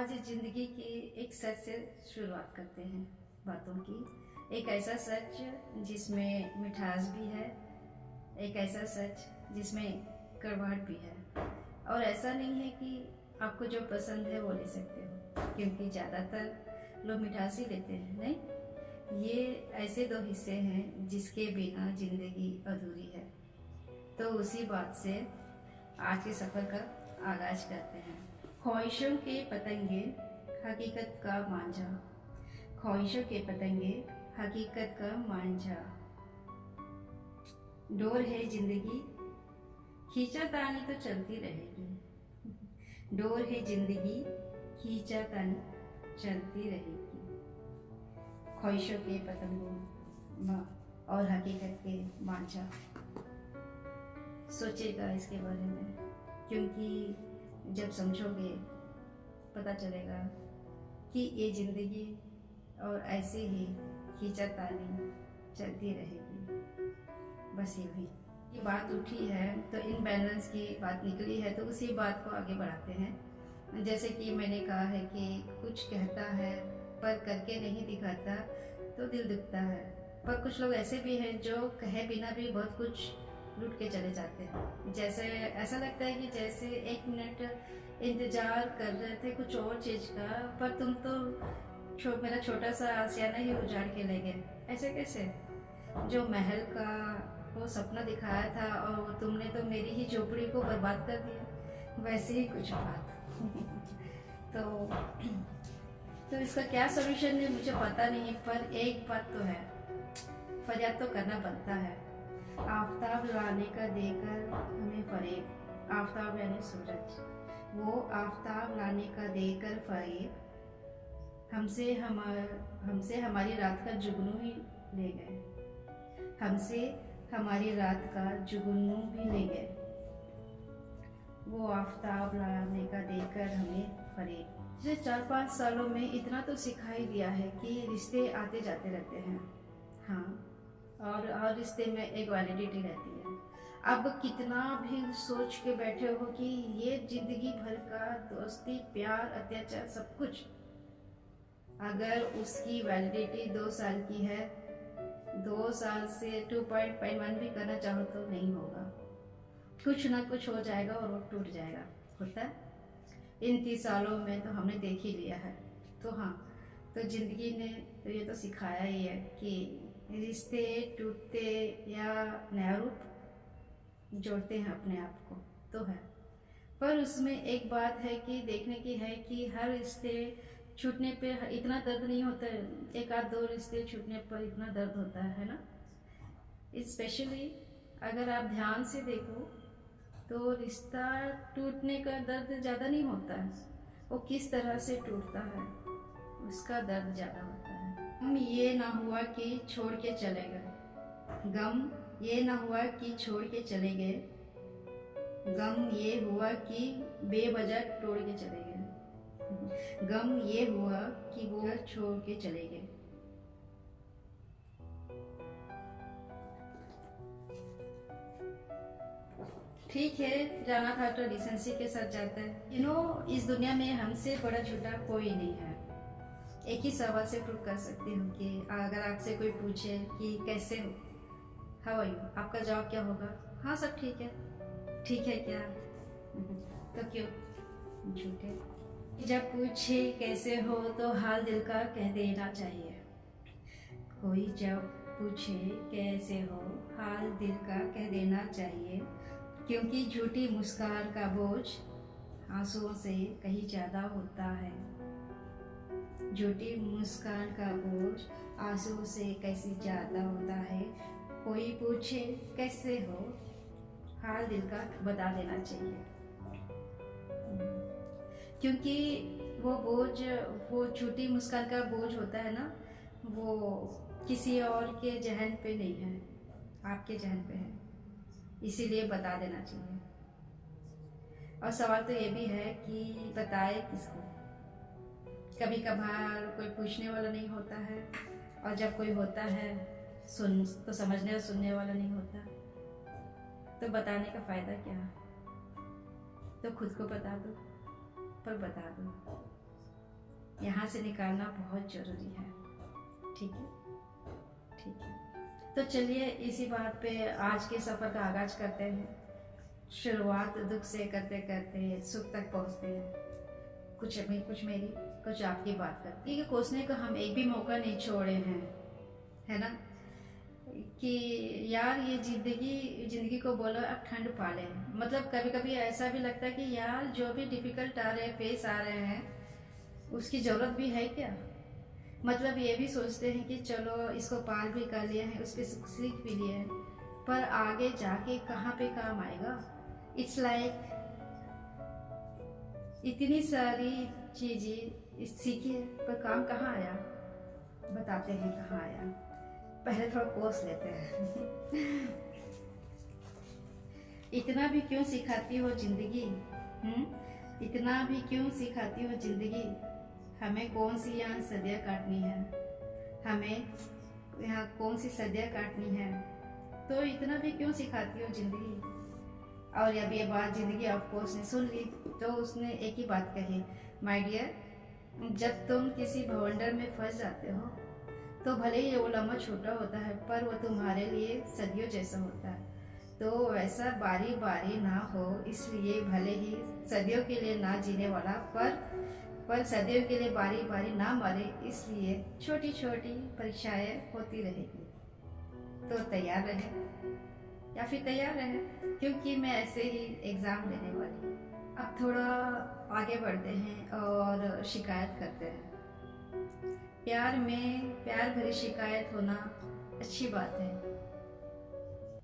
आज जिंदगी की एक सच से शुरुआत करते हैं बातों की। एक ऐसा सच जिसमें मिठास भी है, एक ऐसा सच जिसमें कड़वाहट भी है। और ऐसा नहीं है कि आपको जो पसंद है वो ले सकते हो, क्योंकि ज़्यादातर लोग मिठास ही लेते हैं। नहीं, ये ऐसे दो हिस्से हैं जिसके बिना जिंदगी अधूरी है। तो उसी बात से आज के सफ़र का आगाज करते हैं। ख्वाहिशों के पतंगे हकीकत का मांझा, ख्वाहिशों के पतंगे हकीकत का मांझा। डोर है जिंदगी, खींचातानी तो चलती रहेगी। डोर है जिंदगी, खींचातानी चलती रहेगी। ख्वाहिशों के पतंगों और हकीकत के मांझा। सोचेगा इसके बारे में, क्योंकि जब समझोगे पता चलेगा कि ये जिंदगी और ऐसे ही खींचातानी चलती रहेगी। बस ये बात उठी है तो इनबैलेंस की बात निकली है, तो उसी बात को आगे बढ़ाते हैं। जैसे कि मैंने कहा है कि कुछ कहता है पर करके नहीं दिखाता तो दिल दुखता है। पर कुछ लोग ऐसे भी हैं जो कहे बिना भी बहुत कुछ लूट के चले जाते हैं। जैसे ऐसा लगता है कि जैसे 1 मिनट इंतजार कर रहे थे कुछ और चीज़ का, पर तुम तो मेरा छोटा सा आशियाना ही उजाड़ के ले गए। ऐसे कैसे? जो महल का वो सपना दिखाया था और तुमने तो मेरी ही झोपड़ी को बर्बाद कर दिया। वैसे ही कुछ बात तो इसका क्या सॉल्यूशन है मुझे पता नहीं, पर एक बात तो है, फरियाद तो करना बनता है। आफताब लाने का देकर हमें फरेब, आफताब यानी सूरज, वो आफताब लाने का देकर फरेब हमसे हमारी रात का जुगनू ही ले गए। हमसे हमारी रात का जुगनू भी ले गए। वो आफताब लाने का देकर हमें फरेब। पिछले 4-5 सालों में इतना तो सिखाई दिया है कि रिश्ते आते जाते रहते हैं। हाँ, और हर रिश्ते में एक वैलिडिटी रहती है। अब कितना भी सोच के बैठे हो कि ये जिंदगी भर का दोस्ती, प्यार, अत्याचार सब कुछ, अगर उसकी वैलिडिटी 2 साल की है, 2 साल से 2.1 भी करना चाहो तो नहीं होगा। कुछ ना कुछ हो जाएगा और वो टूट जाएगा। होता है, इन 30 सालों में तो हमने देख ही लिया है। तो हाँ, तो जिंदगी ने तो ये तो सिखाया ही है कि रिश्ते टूटते या नया रूप जोड़ते हैं अपने आप को, तो है। पर उसमें एक बात है कि देखने की है कि हर रिश्ते छूटने पे इतना दर्द नहीं होता है। 1-2 रिश्ते छूटने पर इतना दर्द होता है ना। स्पेशली अगर आप ध्यान से देखो तो रिश्ता टूटने का दर्द ज़्यादा नहीं होता है, वो किस तरह से टूटता है उसका दर्द ज़्यादा होता है। गम ये ना हुआ कि छोड़ के चले गए, गम ये ना हुआ कि छोड़ के चले गए, गम ये हुआ कि बेवजह तोड़ के चले गए, गम ये हुआ कि वो छोड़ के चले गए। ठीक है, जाना था तो डिसेंसी के साथ जाता है। इस दुनिया में हमसे बड़ा झूठा कोई नहीं है। एक ही सवाल से प्रूव कर सकती हूँ कि अगर आपसे कोई पूछे कि कैसे हो, हाउ आर यू, आपका जवाब क्या होगा? हाँ, सब ठीक है। ठीक है क्या? तो क्यों झूठे? जब पूछे कैसे हो तो हाल दिल का कह देना चाहिए। कोई जब पूछे कैसे हो हाल दिल का कह देना चाहिए, क्योंकि झूठी मुस्कान का बोझ आंसुओं से कहीं ज़्यादा होता है। झूठी मुस्कान का बोझ आंसुओं से कैसे ज़्यादा होता है। कोई पूछे कैसे हो हाल दिल का बता देना चाहिए, क्योंकि वो बोझ, वो झूठी मुस्कान का बोझ होता है ना, वो किसी और के जहन पे नहीं है, आपके जहन पे है, इसीलिए बता देना चाहिए। और सवाल तो ये भी है कि बताए किसको। कभी कभार कोई पूछने वाला नहीं होता है, और जब कोई होता है तो समझने और सुनने वाला नहीं होता, तो बताने का फ़ायदा क्या? तो खुद को बता दो, पर बता दो। यहाँ से निकालना बहुत ज़रूरी है। ठीक है, ठीक है। तो चलिए इसी बात पे आज के सफ़र का आगाज़ करते हैं। शुरुआत दुख से करते करते सुख तक पहुँचते हैं। कुछ मेरी कुछ आपकी बात कर, क्योंकि कोसने का हम एक भी मौका नहीं छोड़े हैं, है ना। कि यार ये जिंदगी को बोलो अब ठंड पाले। मतलब कभी कभी ऐसा भी लगता है कि यार जो भी डिफिकल्ट आ रहे हैं, फेस आ रहे हैं, उसकी ज़रूरत भी है क्या। मतलब ये भी सोचते हैं कि चलो इसको पार भी कर लिया है, उस पर सीख भी लिया है, पर आगे जाके कहाँ पे काम आएगा। इट्स लाइक इतनी सारी चीज़ें सीखी है पर काम कहाँ आया। बताते हैं कहाँ आया। पहले थोड़ा कोर्स लेते हैं। इतना भी क्यों सिखाती हो जिंदगी, इतना भी क्यों सिखाती हो जिंदगी। हमें कौन सी यहाँ सदियाँ काटनी है, हमें यहाँ कौन सी सदियाँ काटनी है। तो इतना भी क्यों सिखाती हो जिंदगी। और अब ये बात जिंदगी ऑफ कोर्स ने सुन ली, तो उसने एक ही बात कही, माय डियर, जब तुम किसी भवंडर में फंस जाते हो तो भले ही वो लम्हा छोटा होता है, पर वो तुम्हारे लिए सदियों जैसा होता है। तो वैसा बारी बारी ना हो, इसलिए भले ही सदियों के लिए ना जीने वाला, पर सदियों के लिए बारी बारी ना मरे, इसलिए छोटी छोटी परीक्षाएं होती रहेगी। तो तैयार रहे या फिर तैयार रहे, क्योंकि मैं ऐसे ही एग्ज़ाम देने वाली हूँ। अब थोड़ा आगे बढ़ते हैं और शिकायत करते हैं। प्यार में प्यार भरी शिकायत होना अच्छी बात है,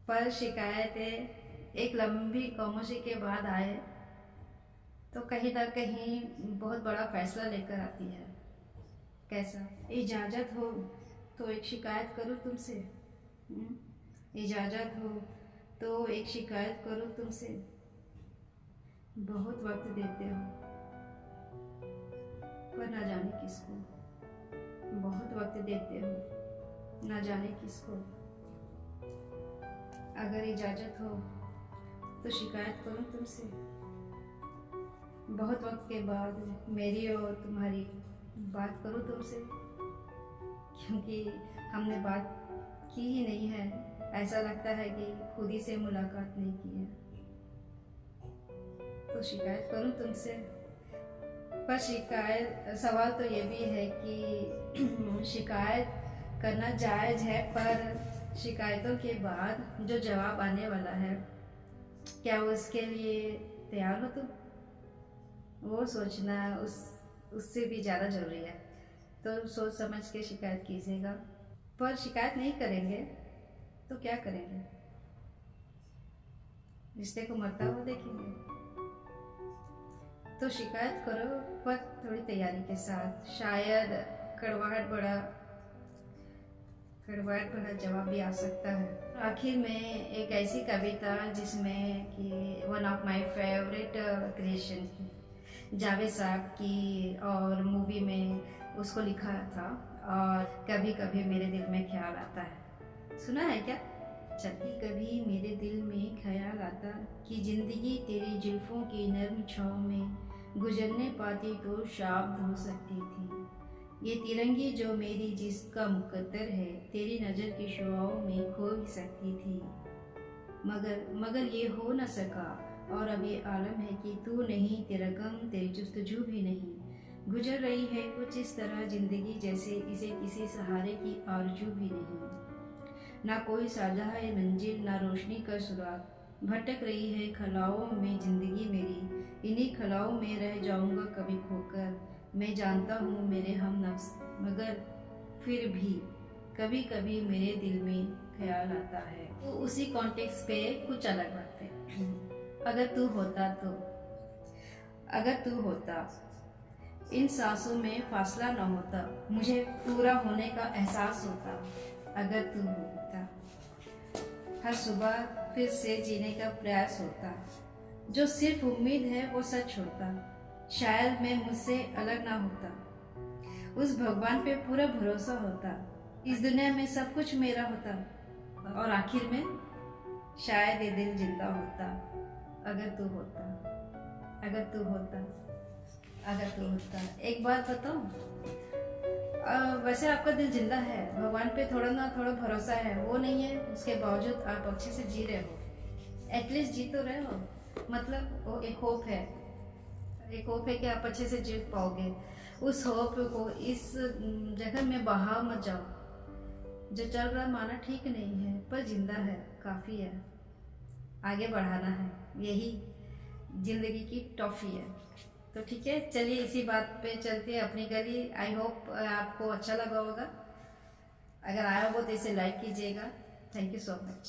पर शिकायतें एक लंबी खामोशी के बाद आए तो कहीं ना कहीं बहुत बड़ा फैसला लेकर आती है। कैसा। इजाज़त हो तो एक शिकायत करूँ तुमसे, इजाज़त हो तो एक शिकायत करूँ तुमसे। बहुत वक्त देते हो पर ना जाने किसको, बहुत वक्त देते हो ना जाने किसको। अगर इजाज़त हो तो शिकायत करूं तुमसे। बहुत वक्त के बाद मेरी और तुम्हारी बात करूं तुमसे, क्योंकि हमने बात की ही नहीं है। ऐसा लगता है कि खुद ही से मुलाकात नहीं की है। तो शिकायत करूं तुमसे। पर सवाल तो ये भी है कि शिकायत करना जायज़ है, पर शिकायतों के बाद जो जवाब आने वाला है, क्या उसके लिए तैयार हो तुम। वो सोचना उससे भी ज़्यादा ज़रूरी है। तो सोच समझ के शिकायत कीजिएगा। पर शिकायत नहीं करेंगे तो क्या करेंगे। रिश्ते को मरता हुआ देखेंगे। तो शिकायत करो, पर थोड़ी तैयारी के साथ। शायद कड़वाहट भरा जवाब भी आ सकता है। आखिर में एक ऐसी कविता जिसमें कि one of my favourite creation थी जावेद साहब की, और मूवी में उसको लिखा था, और कभी कभी मेरे दिल में ख्याल आता है। सुना है क्या। कभी कभी मेरे दिल में ख्याल आता कि जिंदगी तेरी जुल्फों की नर्म छाँव में गुजरने पाती तो शाम हो सकती थी। ये तिरंगी जो मेरी जिसका मुकद्दर है, तेरी नज़र की शुआओं में खो ही सकती थी। मगर ये हो न सका, और अब ये आलम है कि तू नहीं, तेरा गम, तेरी जुस्तजू भी नहीं। गुजर रही है कुछ इस तरह जिंदगी जैसे इसे किसी सहारे की आरजू भी नहीं। ना कोई साझा है मंजिल, ना रोशनी का सुराग। भटक रही है खलाओं में जिंदगी मेरी, इन्हीं खलाओं में रह जाऊंगा कभी खोकर। मैं जानता हूँ मेरे हम नफ्स, मगर फिर भी कभी कभी मेरे दिल में ख्याल आता है। तो उसी कॉन्टेक्स्ट पे कुछ अलग बात है। अगर तू होता, इन सांसों में फासला न होता, मुझे पूरा होने का एहसास होता। अगर तू होता, हर सुबह फिर से जीने का प्रयास होता। जो सिर्फ उम्मीद है वो सच होता। शायद मैं मुझसे अलग ना होता। उस भगवान पे पूरा भरोसा होता। इस दुनिया में सब कुछ मेरा होता, और आखिर में शायद ये दिल जिंदा होता। अगर तू होता, अगर तो होता। एक बात बताऊं, वैसे आपका दिल जिंदा है, भगवान पे थोड़ा ना थोड़ा भरोसा है, वो नहीं है उसके बावजूद आप अच्छे से जी रहे हो, एटलीस्ट जी तो रहे हो, मतलब वो एक होप है, एक होप है कि आप अच्छे से जी पाओगे। उस होप को इस जगह में बहा मत जाओ। जो चल रहा माना ठीक नहीं है पर जिंदा है, काफ़ी है, आगे बढ़ाना है, यही जिंदगी की टॉफी है। तो ठीक है, चलिए इसी बात पे चलते हैं अपनी गली। आई होप आपको अच्छा लगा होगा, अगर आया हो तो इसे लाइक कीजिएगा। Thank you so much.